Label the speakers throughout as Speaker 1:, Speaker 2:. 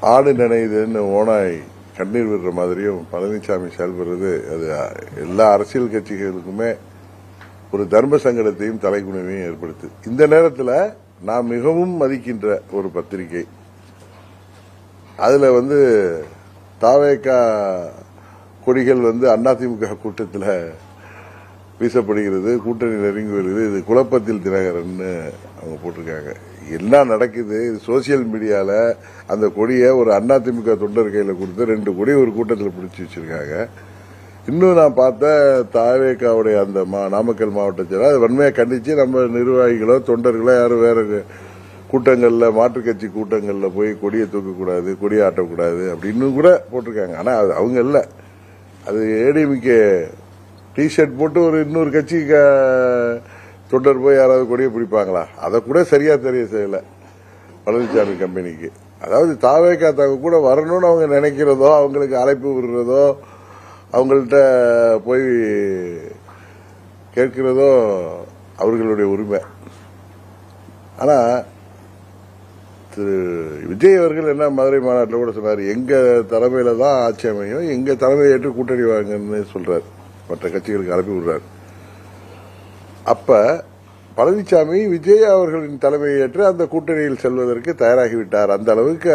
Speaker 1: ஆடு நினைதுன்னு ஓனாய் கண்ணீர் விடுற மாதிரியும் பழனிசாமி செயல்படுறது அது எல்லா அரசியல் கட்சிகளுக்குமே ஒரு தர்ம சங்கடத்தையும் தலைகுனிவையும் ஏற்படுத்து. இந்த நேரத்தில் நான் மிகவும் மதிக்கின்ற ஒரு பத்திரிகை, அதுல தாவேகா கொடிகள் அதிமுக கூட்டத்தில் வீசப்படுகிறது, கூட்டணி நெருங்கி வருகிறது. இது குழப்பத்தில் தினகரன் அவங்க போட்டிருக்காங்க. என்ன நடக்குது? இது சோசியல் மீடியால அந்த கொடியை ஒரு அதிமுக தொண்டர் கையில கொடுத்து 2 கொடி ஒரு கூட்டத்தில் பிடிச்சி வச்சிருக்காங்க. இன்னும் நான் பார்த்த தாவேகாவுடைய அந்த நாமக்கல் மாவட்ட செயலர் அதை வன்மையா கண்டிச்சு நம்ம நிர்வாகிகளோ தொண்டர்களோ யாரும் வேற கூட்டங்கள்ல மாற்றுக் கட்சி கூட்டங்கள்ல போய் கொடியை தூக்கக்கூடாது, கொடியை ஆட்டக்கூடாது அப்படின்னு கூட போட்டிருக்காங்க. ஆனா அது அவங்க இல்ல, அது ஏடிஎம்கே டிஷர்ட் போட்டு ஒரு இன்னொரு கட்சி தொண்டர் போய் யாராவது கொடியை பிடிப்பாங்களா? அதை கூட சரியா தெரிய செய்யல பழனிசாமி கம்பெனிக்கு. அதாவது தாவேகா தாங்க கூட வரணும்னு அவங்க நினைக்கிறதோ, அவங்களுக்கு அழைப்பு விடுறதோ, அவங்கள்ட்ட போய் கேட்கிறதோ அவர்களுடைய உரிமை. ஆனா திரு விஜய் அவர்கள் என்ன மதுரை மாநாட்டில் கூட சொன்னார், எங்க தலைமையில தான் ஆட்சி அமையும், எங்க தலைமையை ஏற்று கூட்டணி வாங்கன்னு சொல்றாரு, மற்ற கட்சிகளுக்கு அனுப்பி விடுறாரு. அப்ப பழனிசாமி விஜய் அவர்களின் தலைமையை ஏற்று அந்த கூட்டணியில் செல்வதற்கு தயாராகிவிட்டார். அந்த அளவுக்கு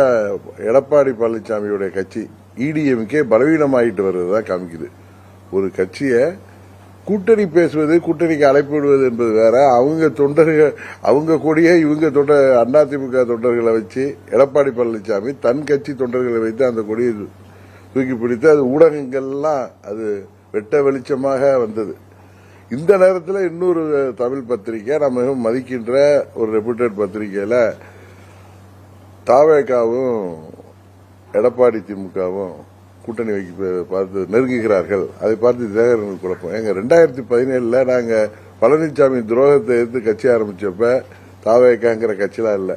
Speaker 1: எடப்பாடி பழனிசாமியுடைய கட்சி இடிஎம்கே பலவீனமாயிட்டு வருவதா காமிக்குது. ஒரு கட்சியை கூட்டணி பேசுவது, கூட்டணிக்கு அழைப்பு விடுவது என்பது வேற. அவங்க தொண்டர்கள், அவங்க கொடியை இவங்க அதிமுக தொண்டர்களை வச்சு எடப்பாடி பழனிசாமி தன் கட்சி தொண்டர்களை வைத்து அந்த கொடியை தூக்கி பிடித்து அது ஊடகங்கள்லாம் அது வெட்ட வெளிச்சமாக வந்தது. இந்த நேரத்தில் இன்னொரு தமிழ் பத்திரிகை, நான் மிகவும் மதிக்கின்ற ஒரு ரெப்யூட்டட் பத்திரிகையில தாவேகாவும் எடப்பாடி திமுகவும் கூட்டணி பார்த்து நெருங்குகிறார்கள். அதை பார்த்து தினகரன் குழப்பம். எங்க 2017 நாங்க பழனிசாமி துரோகத்தை எதிர்த்து கட்சி ஆரம்பிச்சப்ப தாவேகாங்கிற கட்சிலாம் இல்ல.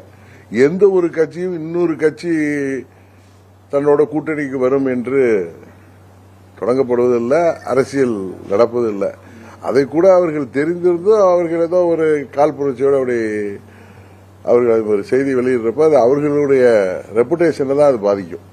Speaker 1: எந்த ஒரு கட்சியும் இன்னொரு கட்சி தன்னோட கூட்டணிக்கு வரும் என்று தொடங்கப்படுவதில்லை, அரசியல் நடப்பதில்லை. அதை கூட அவர்கள் தெரிந்திருந்தும் அவர்கள் ஏதோ ஒரு கால் புரட்சியோட அப்படி அவர்கள் ஒரு செய்தி வெளியிடுறப்ப அது அவர்களுடைய ரெப்புடேஷனை தான் அது பாதிக்கும்.